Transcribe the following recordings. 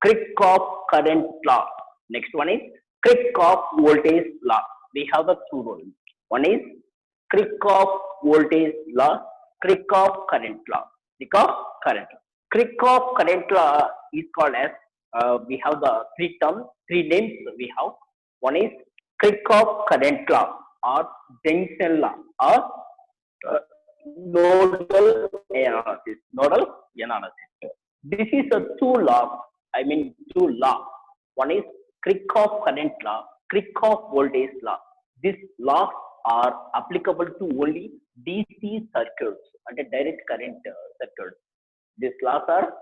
Kirchhoff current law. Next one is Kirchhoff voltage law. We have the two rules. One is Kirchhoff voltage law, Kirchhoff current law. Kirchhoff current law. Kirchhoff current law is called as we have the three terms, three names we have. One is Kirchhoff current law or junction law or nodal analysis. Nodal analysis. This is a two law. I mean two law. One is Kirchhoff current law, Kirchhoff voltage law. These laws are applicable to only DC circuits and direct current circuits. These laws are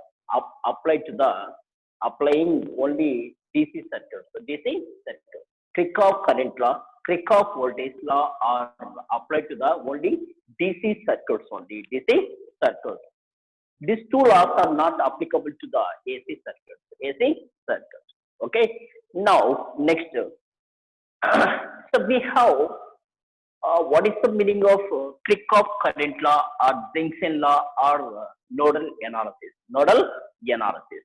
applied to the applying only DC circuits. So DC circuits. Kirchhoff current law, Kirchhoff voltage law are applied to the only DC circuits only. DC circuits. These two laws are not applicable to the AC circuits. AC circuits. Okay. Now next, so we have what is the meaning of Kirchhoff current law or junction law or nodal analysis? Nodal analysis.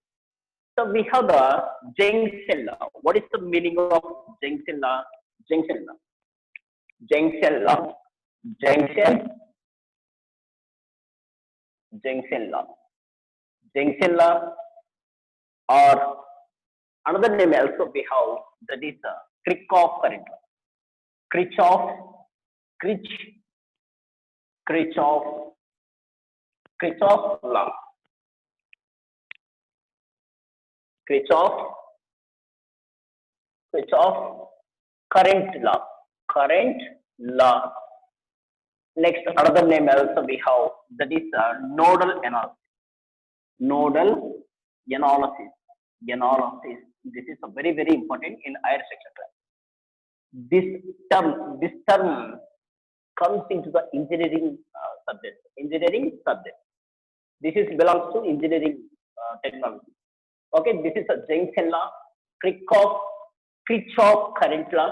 So we have the junction law. What is the meaning of junction law? Junction law. Junction law. Junction. Junction law. Junction law or another name also we have, that is Kirchhoff current law. Kirchhoff law. Kirchhoff current law. Current law. Next, another name also we have, that is nodal analysis. Nodal analysis. Analysis. This is a very, very important in higher section class. This term comes into the engineering subject. Engineering subject. This is belongs to engineering technology. Okay, this is a junction law, Kirchhoff current law,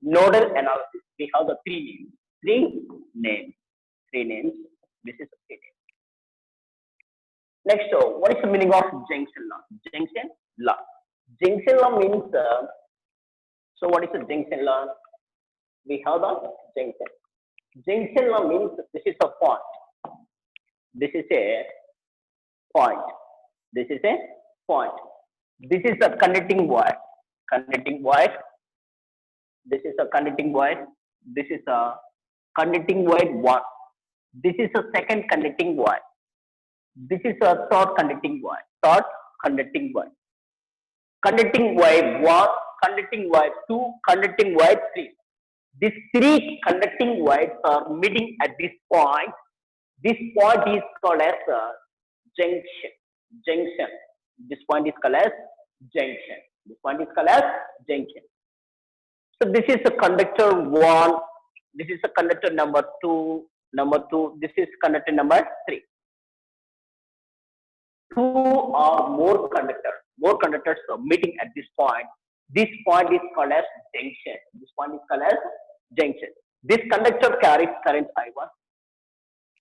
nodal analysis. We have the three names. This is a three names. Next, what is the meaning of junction law? Junction law. Junction law means. So what is a junction law? We have the junction. Junction law means this is a point. This is a point. This is a point. This is a connecting wire. Connecting wire. This is a connecting wire. This is a connecting wire one. This is a second connecting wire. This is a third connecting wire. Third connecting wire. Connecting wire one, connecting wire two, connecting wire three. These three connecting wires are meeting at this point. This point is called as junction. Junction. This point is called as junction. This point is called as junction. So this is a conductor one. This is a conductor number two. This is conductor number three. Two or more conductors are meeting at this point. This point is called as junction. This point is called as junction. This conductor carries current I1.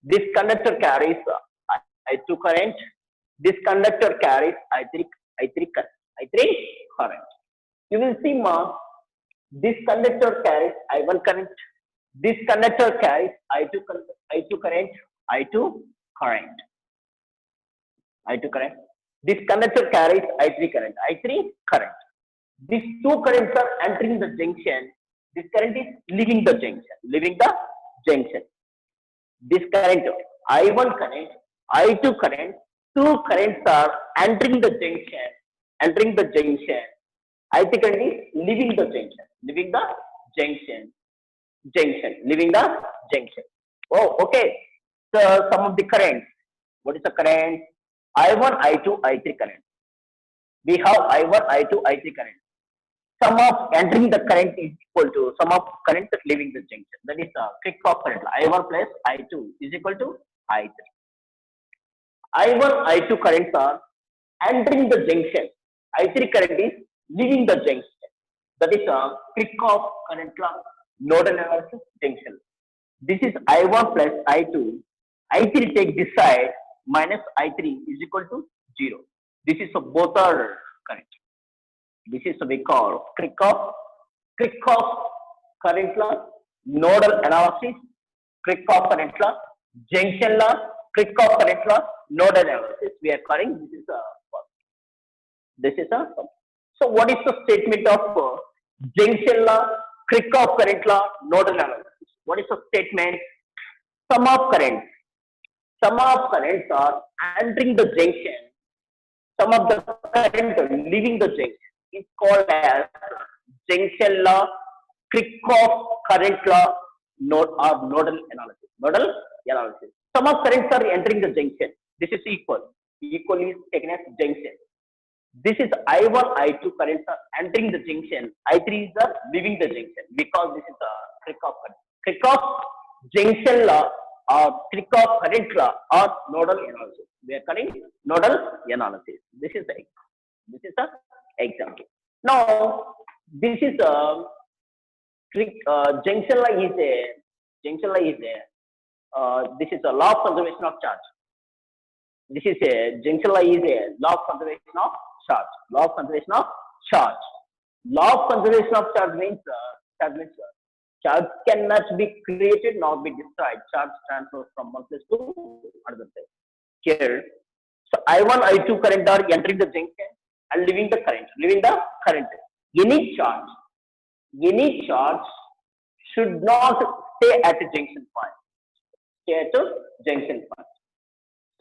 This conductor carries I2 current. This conductor carries I3 current. You will see, this conductor carries I1 current. This conductor carries I2 current. This conductor carries I3 current. These two currents are entering the junction. This current is leaving the junction. This current, I1 current, I2 current, two currents are entering the junction. I3 current is leaving the junction. Leaving the junction. Oh, okay. So some of the currents. What is the current? I1, I2, I3 current. We have I1, I2, I3 current. Sum of entering the current is equal to sum of current leaving the junction. That is Kirchhoff current. I1 plus I2 is equal to I3. I1, I2 currents are entering the junction. I3 current is leaving the junction. That is Kirchhoff current law, nodal analysis, junction. This is I1 plus I2. I3 take this side minus I3 is equal to 0. This is both are current. This is we call Kirchhoff current law, nodal analysis, Kirchhoff current law, junction law, Kirchhoff current law, nodal analysis. We are calling this is a so what is the statement of junction law, Kirchhoff current law, nodal analysis? What is the statement? Sum of currents. Some of currents are entering the junction. Some of the current leaving the junction is called as junction law, Kirchhoff current law, node or nodal analysis. Nodal analysis. Some of currents are entering the junction. This is equal. Equal is taken as junction. This is I1, I2 currents are entering the junction. I3 is the leaving the junction because this is the Kirchhoff current. Kirchhoff junction law or Kirchhoff current law or nodal analysis. We are calling nodal analysis. This is the example. Now this is a junction law is a this is a law of conservation of charge. This is a junction law is a law of conservation of charge. Law of conservation of charge. Law of conservation of charge means charge cannot be created nor be destroyed. Charge transfers from one place to another place. Here, so I1, I2 current are entering the junction and leaving the current. Any charge should not stay at a junction point.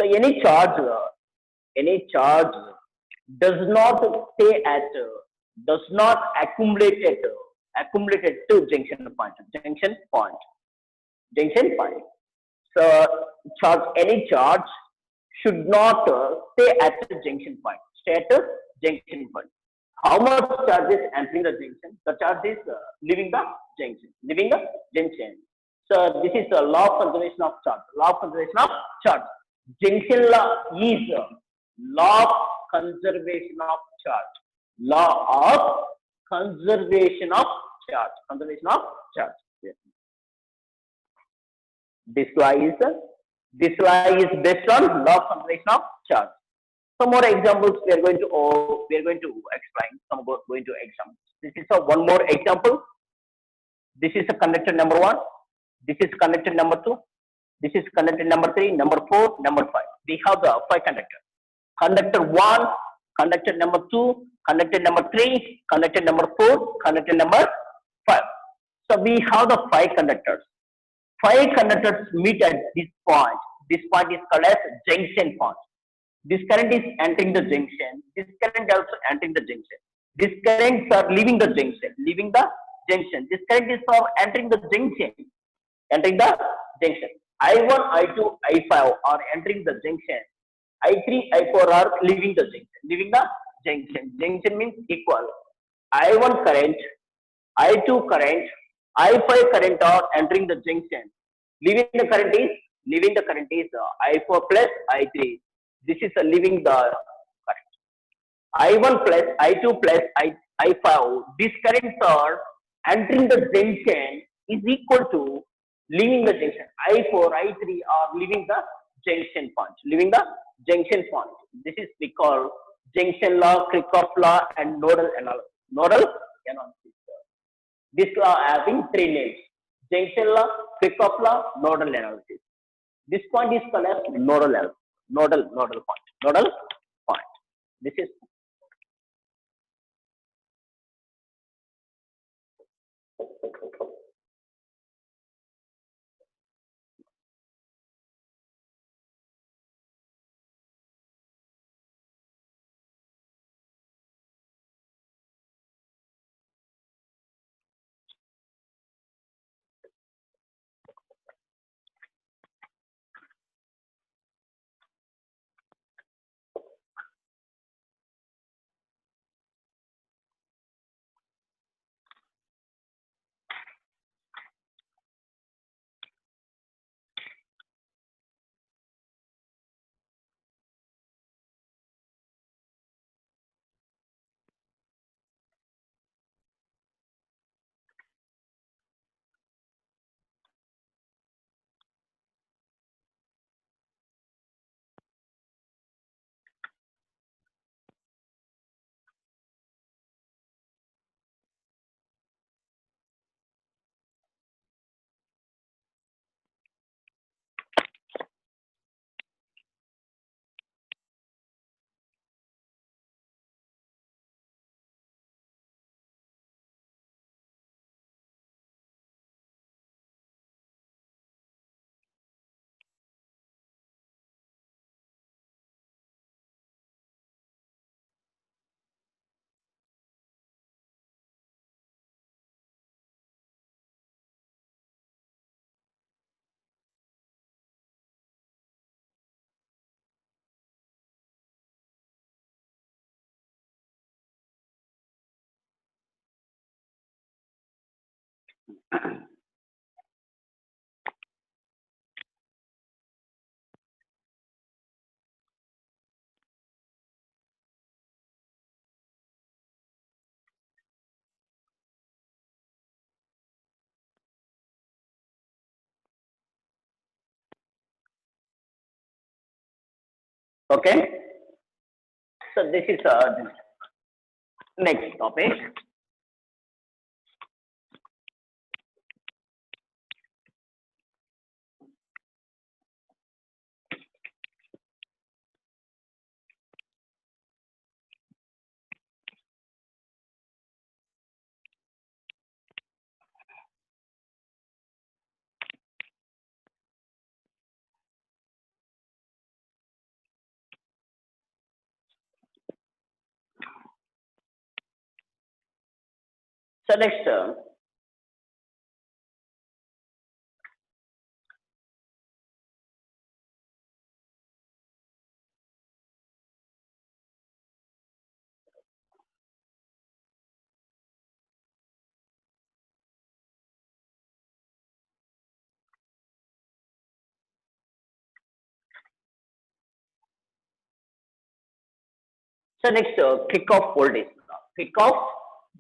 So any charge does not stay at, does not accumulate to junction point. So any charge should not stay at the junction point. How much charge is entering the junction? The charge is leaving the junction. So this is the law of conservation of charge. Junction law is law of conservation of charge. Yes. This law is based on law of conservation of charge. Some more examples we are going to explain. Examples. This is one more example. This is a conductor number 1. This is conductor number 2. This is conductor number 3, number 4, number 5. We have the 5 conductors. Conductor 1, conductor number 2, conductor number 3, conductor number 4, conductor number 5. So we have the 5 conductors. 5 conductors meet at this point. This point is called as junction point. This current is entering the junction. This current also entering the junction. These currents are leaving the junction. This current is for entering the junction. I1, I2, I5 are entering the junction. I3, I4 are leaving the junction. Junction means equal. I1 current, I2 current, I5 current are entering the junction. Leaving the current is I4 plus I3. This is leaving the current. I1 plus I2 plus I5. These currents are entering the junction is equal to leaving the junction. I4, I3 are leaving the junction point. This is we call junction law, Kirchhoff law, and nodal analysis. This law having 3 names: junction law, Kirchhoff law, nodal analysis. This point is called as nodal point. This is Okay. So this is next topic. So next, Kirchhoff voltage law. Kirchhoff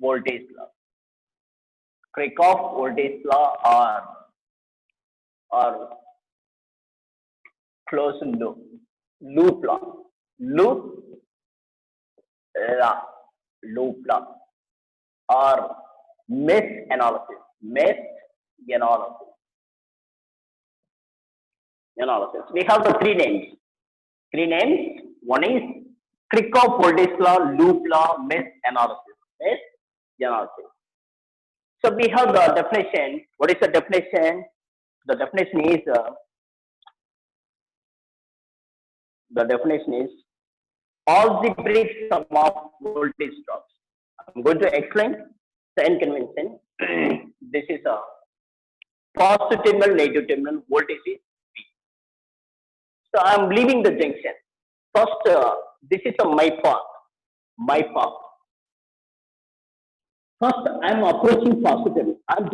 voltage law. Kirchhoff voltage law or closed loop law, loop law, loop law, or mesh analysis, mesh analysis, analysis. We have the three names. Three names. One is Kirchhoff voltage law, loop law, mesh analysis, mesh analysis. So we have the definition. What is the definition? The definition is algebraic sum of voltage drops. I'm going to explain sign convention. This is a positive terminal, negative terminal, voltage is V. So I'm leaving the junction. First, this is my path. My path. First, I'm approaching positive. I'm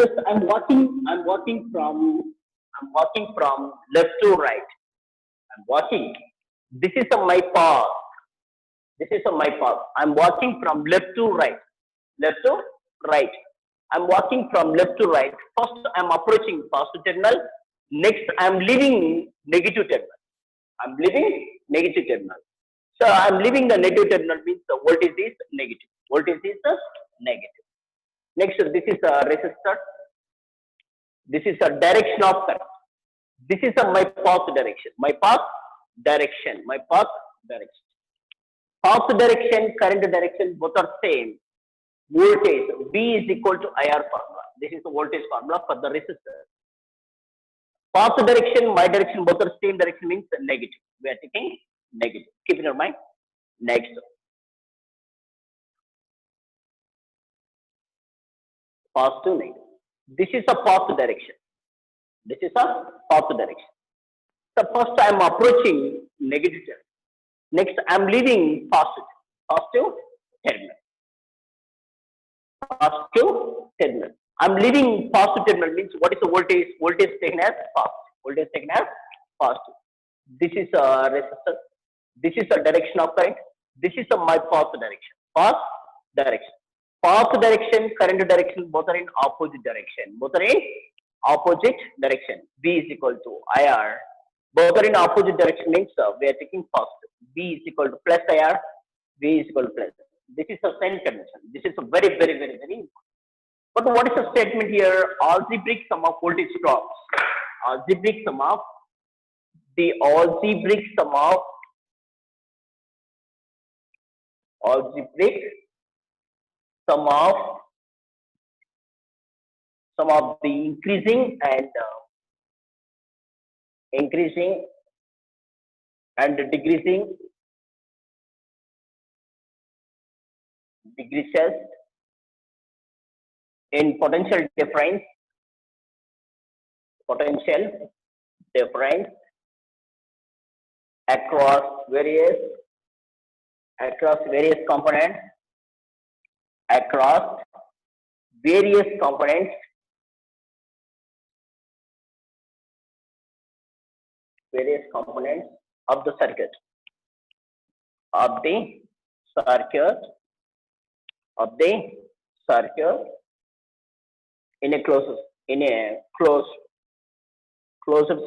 walking from left to right. I'm walking. This is my path. This is my path. I'm walking from left to right. Left to right. I'm walking from left to right. First, I'm approaching positive terminal. Next, I'm leaving negative terminal. I'm leaving negative terminal. So I'm leaving the negative terminal means the voltage is negative. Voltage is negative. Next, this is a resistor. This is a direction of current. This is my path direction. My path direction. My path direction. Path direction, current direction, both are same. Voltage V is equal to IR formula. This is the voltage formula for the resistor. Path direction, my direction, both are same direction means negative. We are taking negative. Keep in your mind. Next. Positive, negative. This is a path direction. This is a path direction. So first I am approaching negative terminal. Next I am leaving positive terminal. Positive terminal. I am leaving positive terminal means what is the voltage? Voltage taken as positive. Voltage taken as positive. This is a resistor. This is a direction of current. This is my path direction. Path direction. Path direction, current direction, both are in opposite direction. Both are in opposite direction. V is equal to IR. Both are in opposite direction means we are taking positive. V is equal to plus IR. V is equal to plus. This is a sign convention. This is a very, very, very, very important. But what is the statement here? Algebraic sum of voltage drops. Algebraic sum of the algebraic sum of the increasing and decreasing decreases in potential difference across various components various components of the circuit, of the circuit, of the circuit in a closed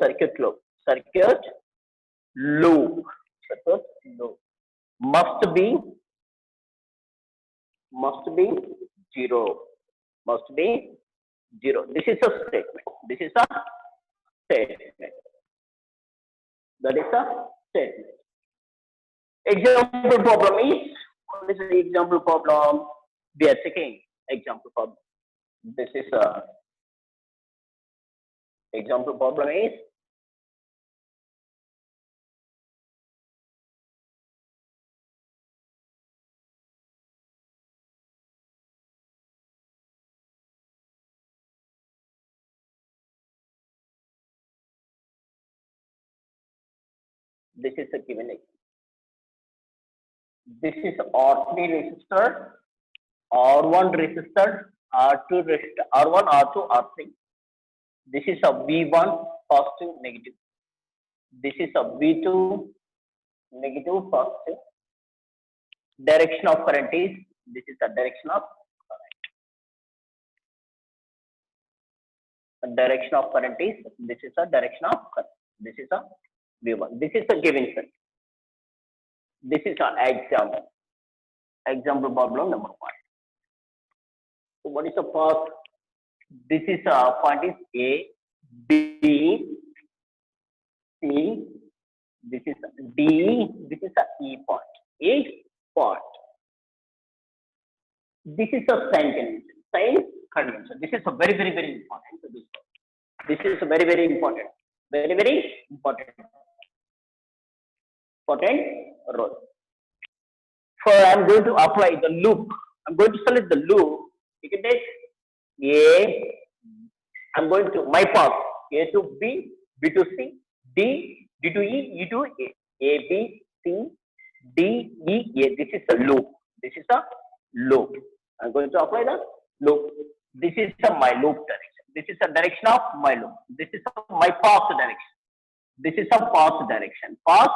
circuit loop. Circuit loop. Circuit loop must be zero. Must be zero. This is a statement. This is a statement. That is a statement. Example problem is, what is the example problem? We are checking example problem. This is a example problem is, this is a given example. This is R3 resistor, R1 resistor, R2 resistor, R1, R2, R3. This is a V1 positive, negative. This is a V2 negative, positive. Direction of current is, this is the direction of current. Direction of current is, this is the direction of current. This is a V1. This is a given circuit. This is an example. Example problem number 1. So what is the path? This is a point is A, B, C. This is D. This is a E point. A point. This is a sign convention. Sign convention. This is a very important. This is a very important. Very important. Important role. For I'm going to apply the loop. I'm going to select the loop. You can take A. I'm going to my path A to B, B to C, D, D to E, E to A, A, B, C, D, E, A. This is a loop. This is a loop. I'm going to apply the loop. This is my loop direction. This is the direction of my loop. This is my path direction. This is a path direction. Path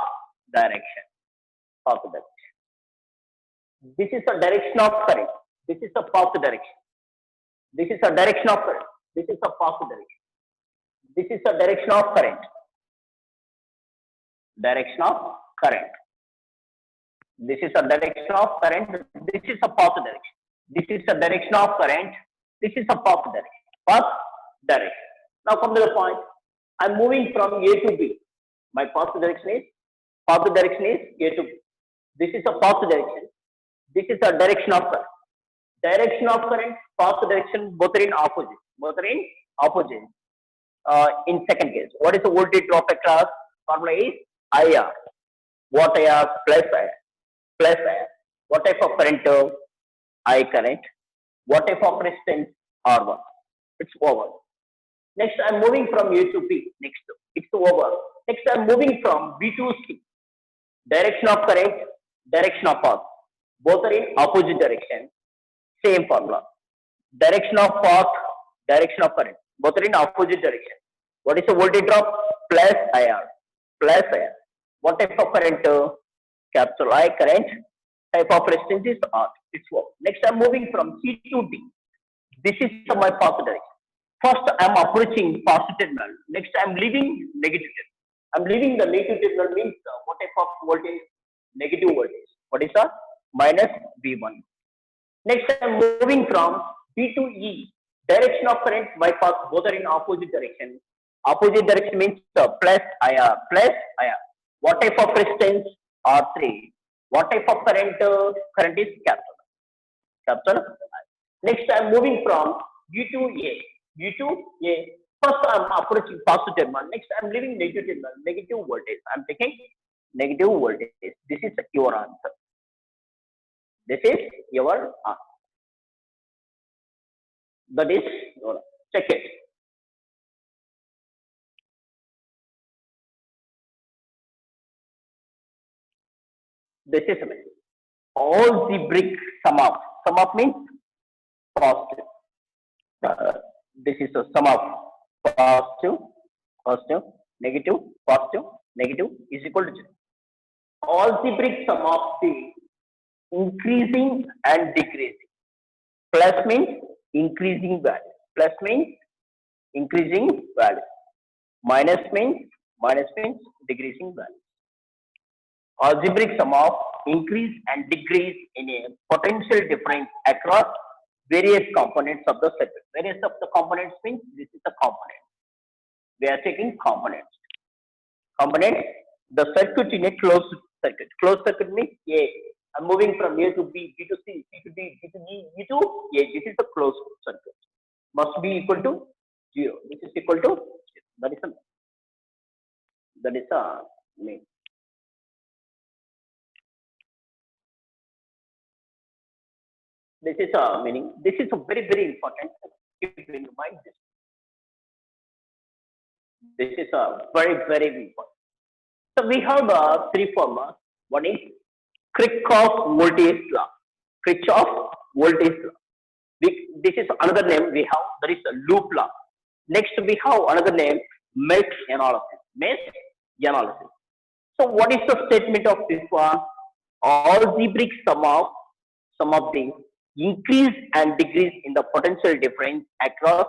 direction. Path direction. This is the direction of current. This is the path direction. This is the direction of current. This is the path direction. This is the direction of current. Direction of current. This is the direction of current. This is the path direction. This is the direction of current. This is the path direction. Path direction. Now come to the point. I'm moving from A to B. My path direction is A to B. This is a path direction. This is the direction of current. Direction of current, path direction, both are in opposite. Both are in opposite. In second case, what is the voltage drop across? Formula is IR. What IR plus IR plus IR. What type of current? I current. What type of resistance? R1. It's over. Next, I'm moving from A to B. Next, it's over. Next, I'm moving from B to C. Direction of current, direction of path. Both are in opposite direction. Same formula. Direction of path, direction of current. Both are in opposite direction. What is the voltage drop? Plus IR. Plus IR. What type of current? Capital I current. Type of resistance is R. It's over. Next, I'm moving from C to D. This is my path direction. First, I'm approaching positive terminal. Next, I'm leaving negative terminal. I'm leaving the negative terminal means what type of voltage? Negative voltage. What is that? Minus V1. Next, I'm moving from B to E. Direction of current, my path, both are in opposite direction. Opposite direction means plus IR. Plus IR. What type of resistance? R3. What type of current? Current is capital. Capital. Next, I'm moving from B to A. B to A. First, I'm approaching positive terminal. Next, I'm leaving negative terminal. Negative voltage. I'm taking negative voltage. This is your answer. This is your answer. That is your answer. Check it. This is algebraic sum of. Sum of means positive. This is a sum of positive. negative, positive, negative is equal to 0. Algebraic sum of the increasing and decreasing. Plus means increasing value. Plus means increasing value. Minus means decreasing value. Algebraic sum of increase and decrease in a potential difference across various components of the circuit. Various of the components means this is a component. We are taking components. Components, the circuit in a closed circuit. Closed circuit means A. I'm moving from A to B, B to C, C to D, D to E, E to A. This is a closed circuit. Must be equal to 0. This is equal to 0. That is a mean. This is a meaning. This is a very, very important. Keep in mind this. This is a very, very important. So we have three formulas. One is Kirchhoff voltage law. Kirchhoff voltage law. This is another name we have. That is a loop law. Next we have another name, mesh analysis. Mesh analysis. So what is the statement of this one? Algebraic sum of the increase and decrease in the potential difference across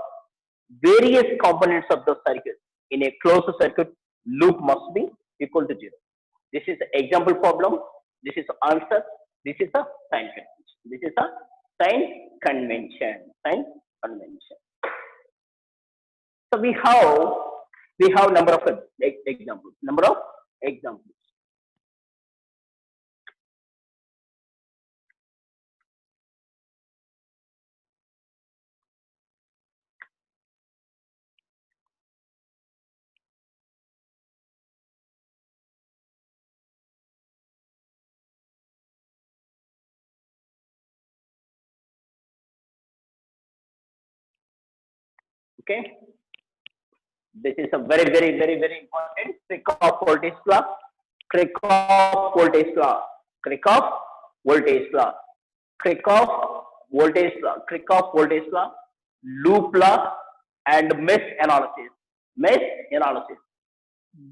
various components of the circuit in a closed circuit loop must be equal to 0. This is the example problem. This is the answer. This is a sign convention. This is a sign convention. Sign convention. So we have number of examples. Number of examples. Okay. This is a very, very, very, very important Kirchhoff voltage law. Kirchhoff voltage law. Kirchhoff voltage law. Kirchhoff voltage law. Kirchhoff voltage law. Loop law and mesh analysis. Mesh analysis.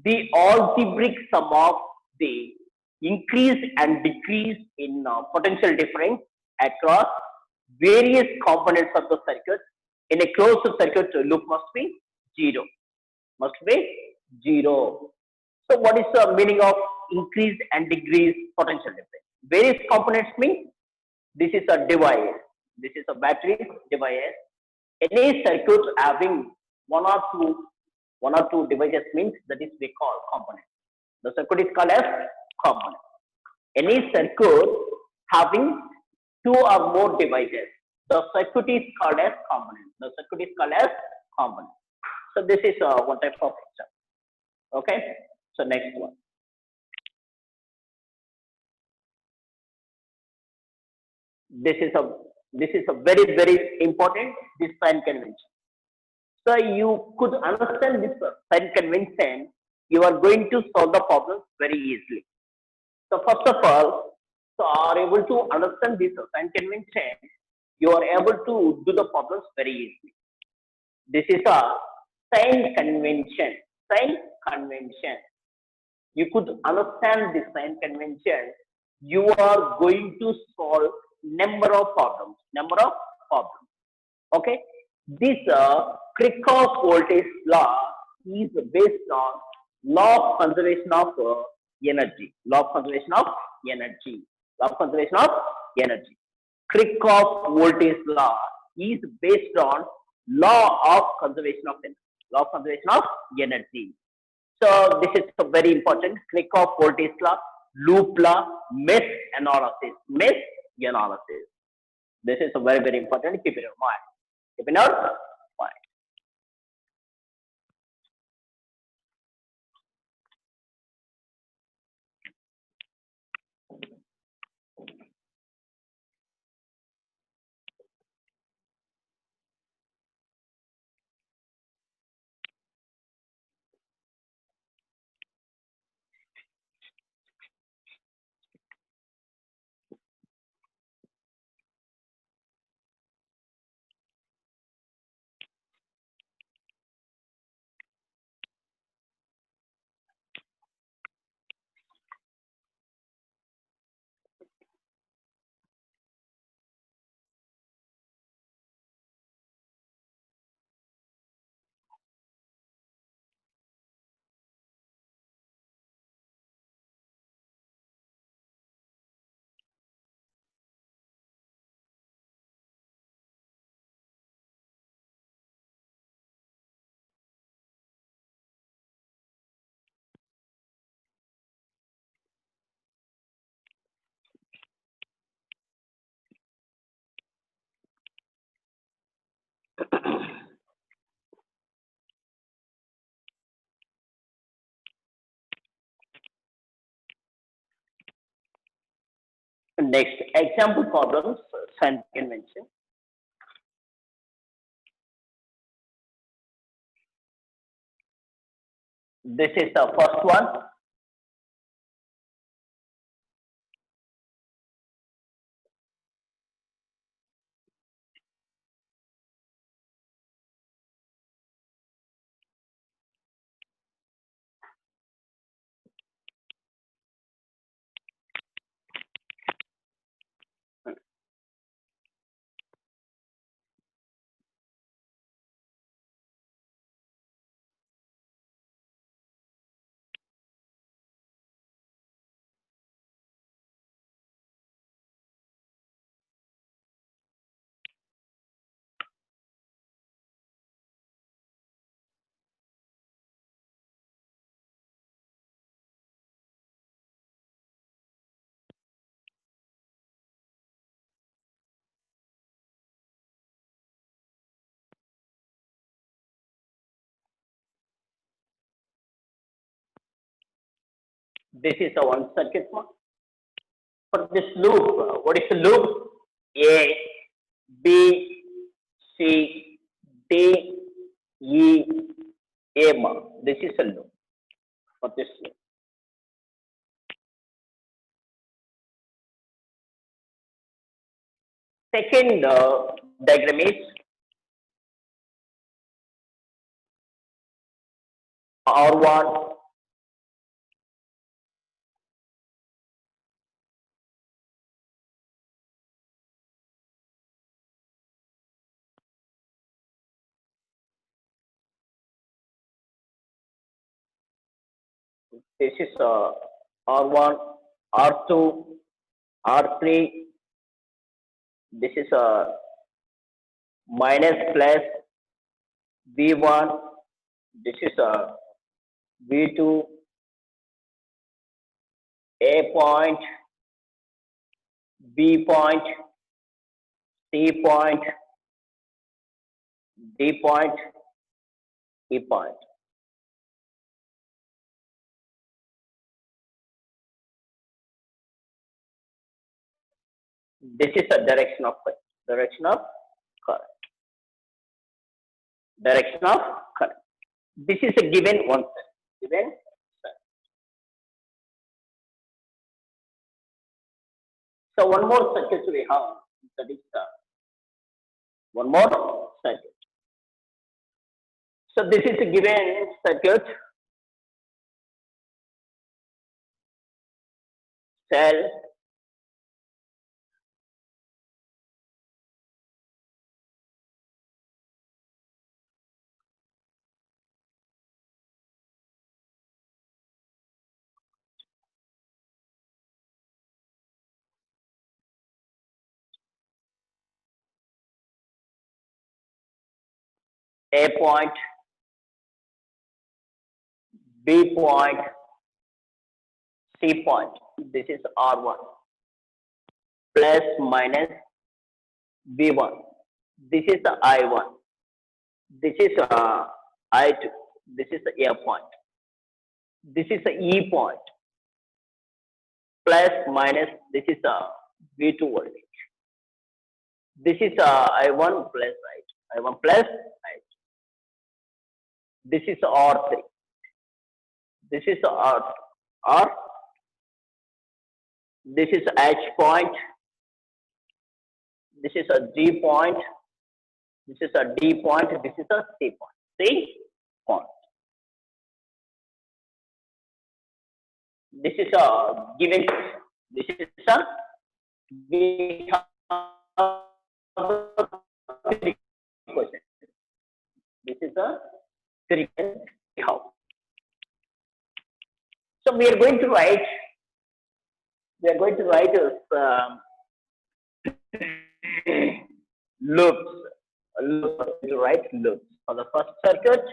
The algebraic sum of the increase and decrease in potential difference across various components of the circuit in a closed circuit loop must be 0. Must be 0. So what is the meaning of increase and decrease potential difference? Various components means this is a device. This is a battery device. Any circuit having one or two devices means that is we call component. The circuit is called as component. Any circuit having two or more devices, the circuit is called as component. The circuit is called as component. So this is one type of example. Okay. So next one. This is a very, very important this sign convention. So you could understand this sign convention, you are going to solve the problem very easily. So first of all, so are able to understand this sign convention, you are able to do the problems very easily. This is a sign convention. Sign convention. You could understand this sign convention. You are going to solve number of problems. Number of problems. Okay. This Kirchhoff voltage law is based on law of conservation of energy. Law of conservation of energy. Law of conservation of energy. Kirchhoff voltage law is based on law of conservation of energy. Law of conservation of energy. So this is a very important Kirchhoff voltage law, loop law, mesh analysis. Mesh analysis. This is a very, very important. Keep it in mind. Keep it in mind. Next, example problems, sign convention. This is the first one. This is a one circuit one. For this loop, what is the loop? A, B, C, D, E, M. This is a loop for this loop. Second diagram is R1, this is R1, R2, R3. This is minus plus V1. This is V2, A point, B point, C point, D point, E point. This is the direction of current. Direction of current. Direction of current. This is a given one. Given. So one more circuit we have. That is one more circuit. So this is a given circuit. Cell. A point, B point, C point. This is R1 plus minus B1. This is the I1. This is I2. This is the A point. This is the E point. Plus minus. This is the V2 voltage. This is I1 plus I2. I1 plus I2. This is R3. This is R. This is H point. This is a G point. This is a D point. This is a C point. C point. This is a given. This is a we have question. This is a curriculum we have. So we are going to write. We are going to write loops. To write loops for the first circuit.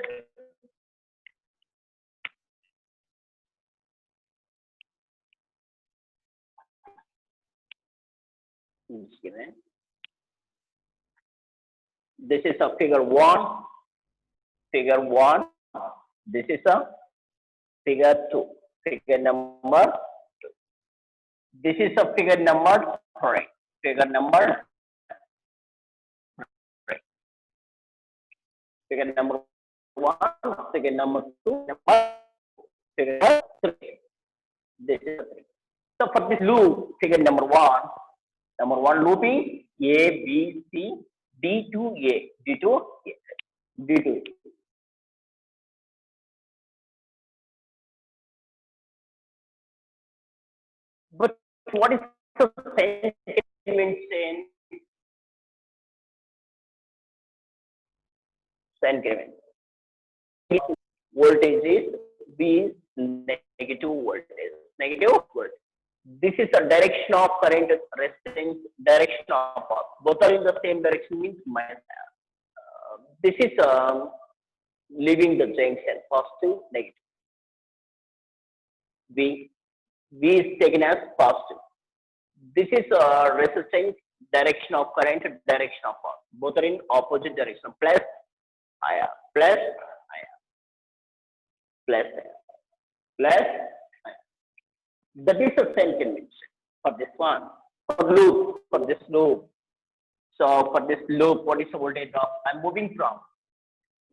This is a figure 1. Figure 1. This is a figure 2. Figure number 2. This is a figure number 3. Figure number 3. Figure number 1, figure number 2, figure 3. This is 3. So for this loop, figure number one loop is A, B, C, D to A, D to A, D to A. But what is the sentiment saying? Sentiment. Voltage is V is negative voltage. Negative voltage. This is the direction of current resistance, direction of path. Both are in the same direction means minus. This is leaving the junction, positive, negative. V is taken as positive. This is resistance, direction of current, direction of path. Both are in opposite direction. Plus IR, plus IR, plus IR, plus IR. That is the same convention for this one. For this loop. So for this loop, what is the voltage drop? I'm moving from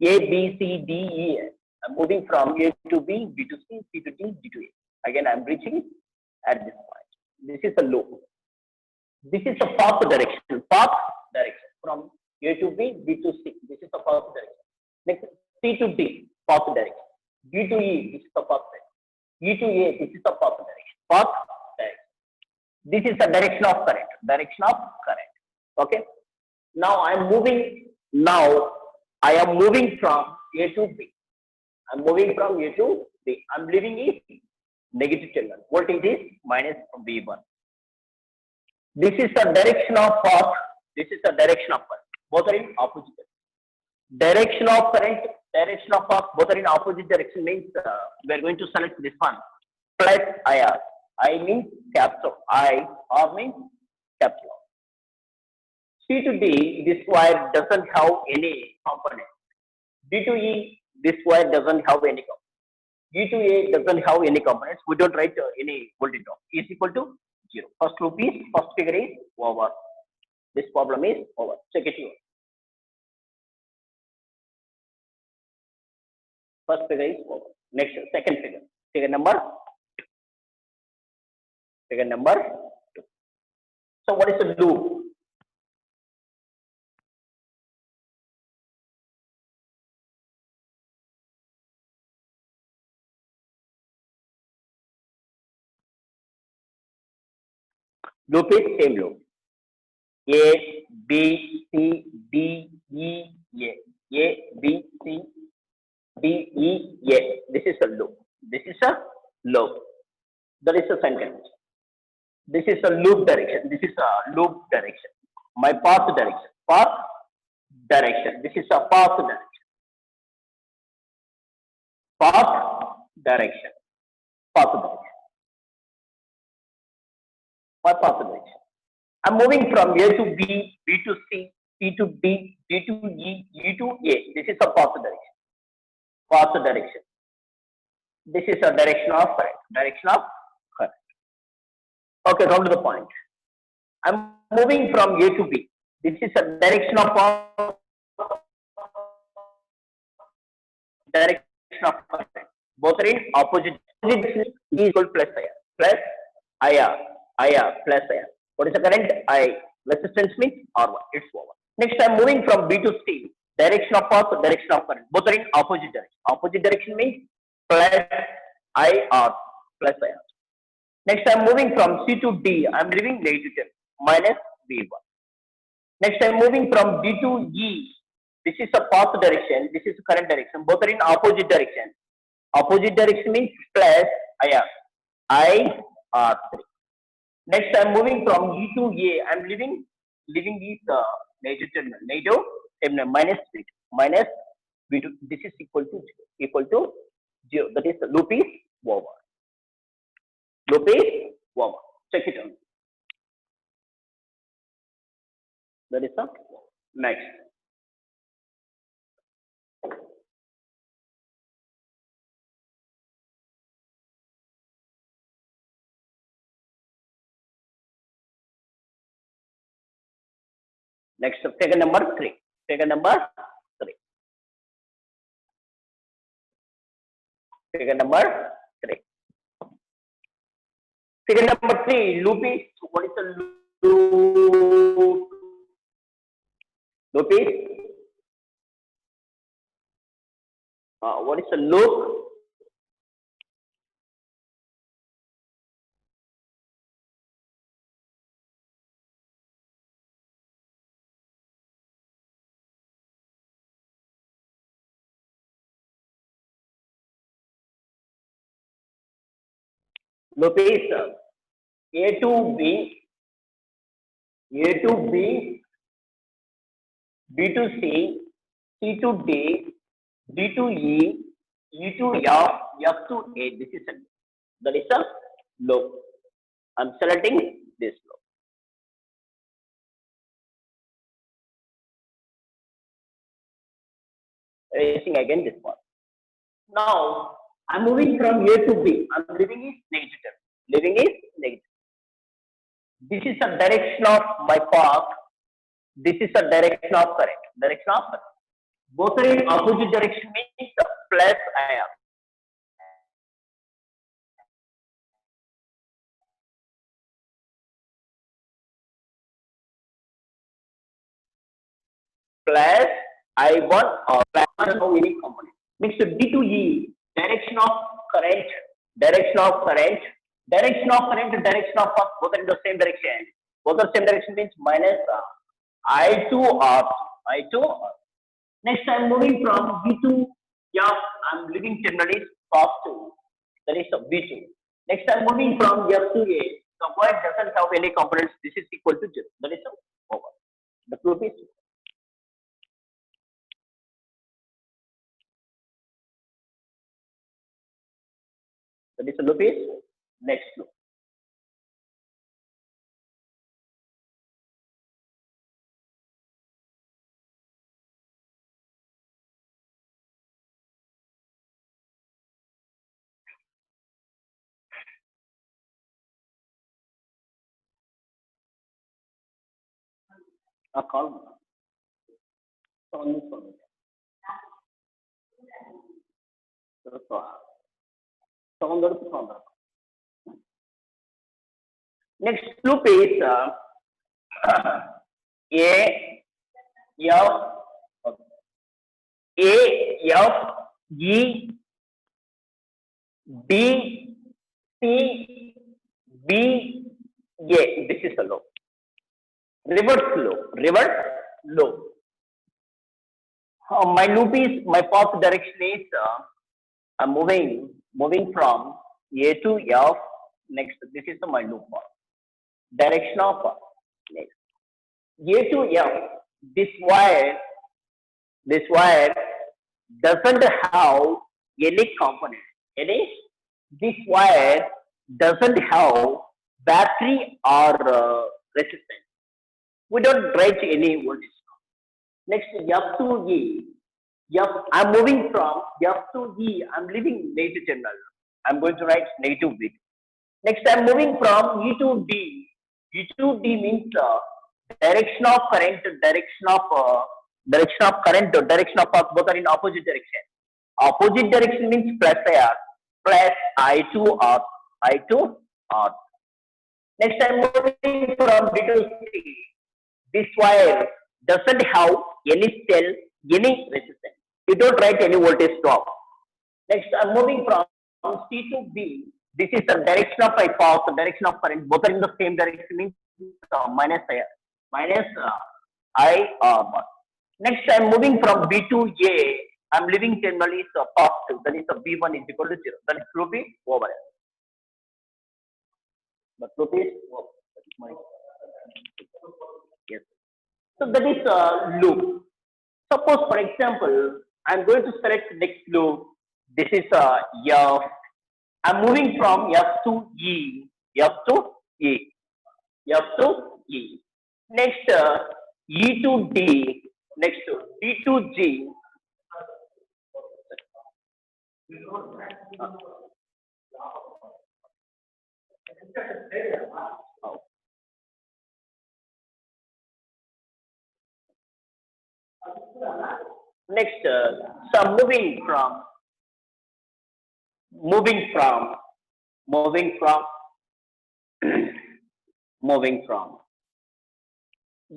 A, B, C, D, E. I'm moving from A to B, B to C, C to D, D to A. Again, I'm reaching at this point. This is a loop. This is a path direction. Path direction from A to B, B to C. This is a path direction. Next, C to D, path direction. D to E, this is the path direction. E to A, this is the path direction. Path direction. This is the direction of current. Direction of current. Okay. Now I am moving. Now I am moving from A to B. I'm moving from A to B. I'm leaving a negative terminal. Voltage is minus V1. This is the direction of path. This is the direction of current. Both are in opposite direction. Direction of current, direction of path, both are in opposite direction means we are going to select this one. Plus IR. I means capital I, R means capital R. C to D, this wire doesn't have any component. D to E, this wire doesn't have any component. D to A doesn't have any components. We don't write any voltage drop. E is equal to 0. First loop is, first figure is over. This problem is over. Check it here. First figure is over. Next, second figure. Figure number 2. Figure number 2. So what is the loop? Loop is same loop. A, B, C, D, E, A. A, B, C, D, E, A. This is a loop. This is a loop. That is a sentence. This is a loop direction. This is a loop direction. My path direction. Path direction. This is a path direction. Path direction. Path direction. My path direction. I'm moving from A to B, B to C, C to D, D to E, E to A. This is a path direction. Path direction. This is a direction of current. Direction of current. Okay, come to the point. I'm moving from A to B. This is a direction of current. Both are in opposite. Opposite is equal plus IR. Plus IR. IR plus IR. What is the current? I. Resistance means R1. It's over. Next, I'm moving from B to C. Direction of path, direction of current. Both are in opposite direction. Opposite direction means plus IR plus IR. Next, I'm moving from C to D. I'm leaving negative minus V1. Next, I'm moving from D to E. This is a path direction. This is current direction. Both are in opposite direction. Opposite direction means plus IR. IR3. Next, I'm moving from E to A. I'm leaving this negative terminal minus V2. Minus V2. This is equal to 0. That is the loop is over. Loop is over. Check it out. That is the next. Next, figure number 3. Figure number 3. Figure number 3. Figure number 3. Loop is, what is the loop? Loop is, what is the loop? Loop is A to B, A to B, B to C, C to D, D to E, E to F, F to A. This is a, that is a loop. I'm selecting this loop. Erasing again this one. Now I'm moving from A to B. I'm leaving is negative. Leaving is negative. This is the direction of my path. This is the direction of current. Direction of current. Both are in opposite direction means plus I am. Plus I1 or plus any component. Next D to E, direction of current, direction of current, direction of current, direction of path, both are in the same direction. Both are same direction means minus I2 R. I2 R. Next I'm moving from B to F. I'm leaving terminal is positive. That is B2. Next I'm moving from F to A. The void doesn't have any components. This is equal to 0. That is over. The proof is that is loop is next loop. Call on this one. Next loop is A F E D C B A. This is a loop. Reverse loop. Reverse loop. My loop is, my path direction is I'm moving from A to F. Next, this is my loop path. Direction of next A to F. This wire doesn't have any component. This wire doesn't have battery or resistance. We don't write any voltage. Next, F to E. I'm moving from F to E. I'm leaving negative terminal. I'm going to write negative bit. Next, I'm moving from E to D. E to D means direction of current, direction of current, direction of path, both are in opposite direction. Opposite direction means plus IR, plus I2 R, I2 R. Next, I'm moving from B to C. This wire doesn't have any cell, any resistance. You don't write any voltage drop. Next, I'm moving from C to B. This is the direction of my path, the direction of current. Both are in the same direction means minus I, minus I R. Next, I'm moving from B to A. I'm leaving terminal is positive. That is B1 is equal to 0. That is loop is over. The loop is over. Yes. So that is loop. Suppose, for example, I'm going to select next loop. This is F. I'm moving from F to E. F to E. F to E. Next, E to D. Next, D to G. Next, so moving from, moving from, moving from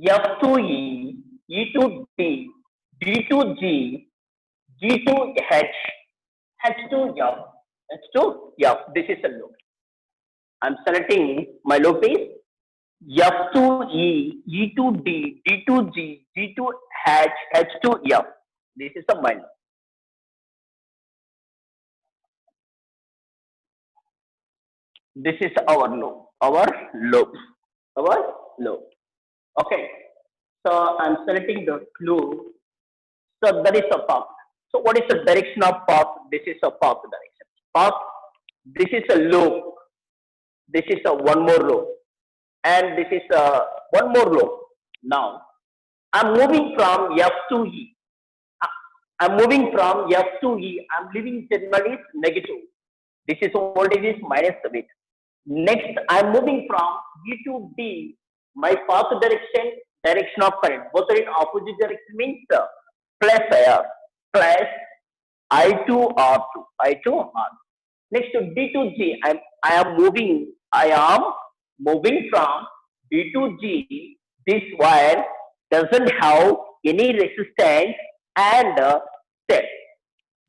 F to E, E to D, D to G, G to H, H to F, H to F. This is a loop. I'm selecting my loop is F to E, E to D, D to G, G to H, H to F. This is a my loop. This is our loop, our loop. Okay. So I'm selecting the loop. So that is a path. So what is the direction of path? This is a path direction. Path. This is a loop. This is a one more loop, and this is a one more loop. Now I'm moving from F to E. I'm moving from F to E. I'm leaving terminal is negative. This is voltage is minus a bit. Next, I'm moving from E to D. My path direction of current. Both are in opposite direction means plus IR, plus I2 R2, I2 R. Next to D to G, I am moving from D to G. This wire doesn't have any resistance and step.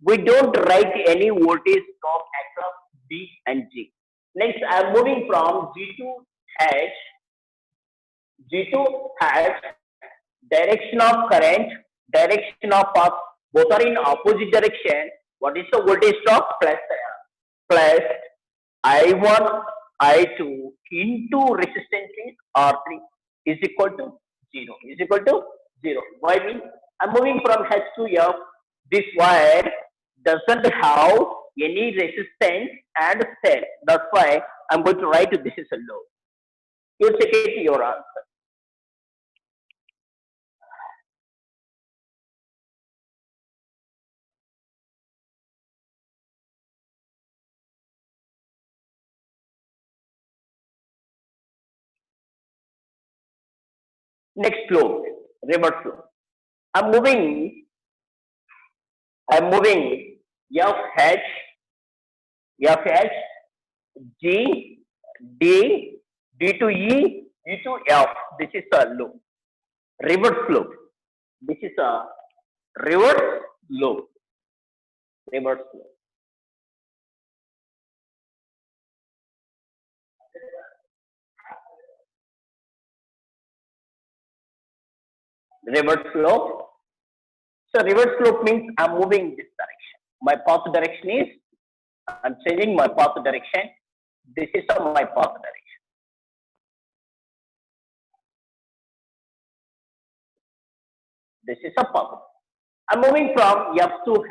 We don't write any voltage drop across D and G. Next, I am moving from G to H. G to H, direction of current, direction of path, both are in opposite direction. What is the voltage drop? Plus plus I1, I2 into resistance is R3 is equal to 0. Is equal to 0. Why mean? I'm moving from H to F. This wire doesn't have any resistance and cell. That's why I'm going to write this is a load. You check it your answer. Next flow, reverse flow. I'm moving FH, FH, G, D, D to E, E to F. This is a loop. Reverse flow. This is a reverse loop. Reverse flow. Reverse slope. So reverse slope means I'm moving this direction. My path direction is, I'm changing my path direction. This is my path direction. This is a path. I'm moving from F to H.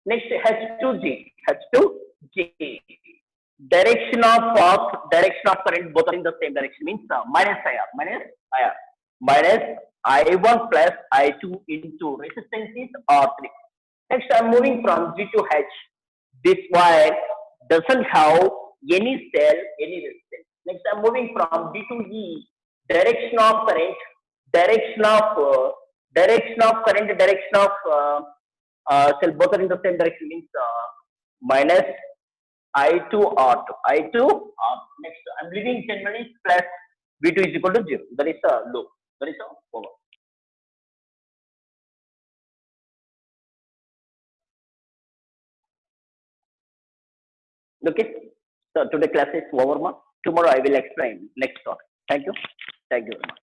Next H to G. H to G. Direction of path, direction of current, both are in the same direction means minus IR. Minus I1 plus I2 into resistance is R3. Next, I'm moving from G to H. This wire doesn't have any cell, any resistance. Next, I'm moving from D to E. Direction of current, direction of current, direction of cell, both are in the same direction means minus I2 R2. I2 R. Next, I'm leaving terminal plus V2 is equal to 0. That is a loop. That is a over. Okay. So today class is over. Tomorrow I will explain next topic. Thank you. Thank you very much.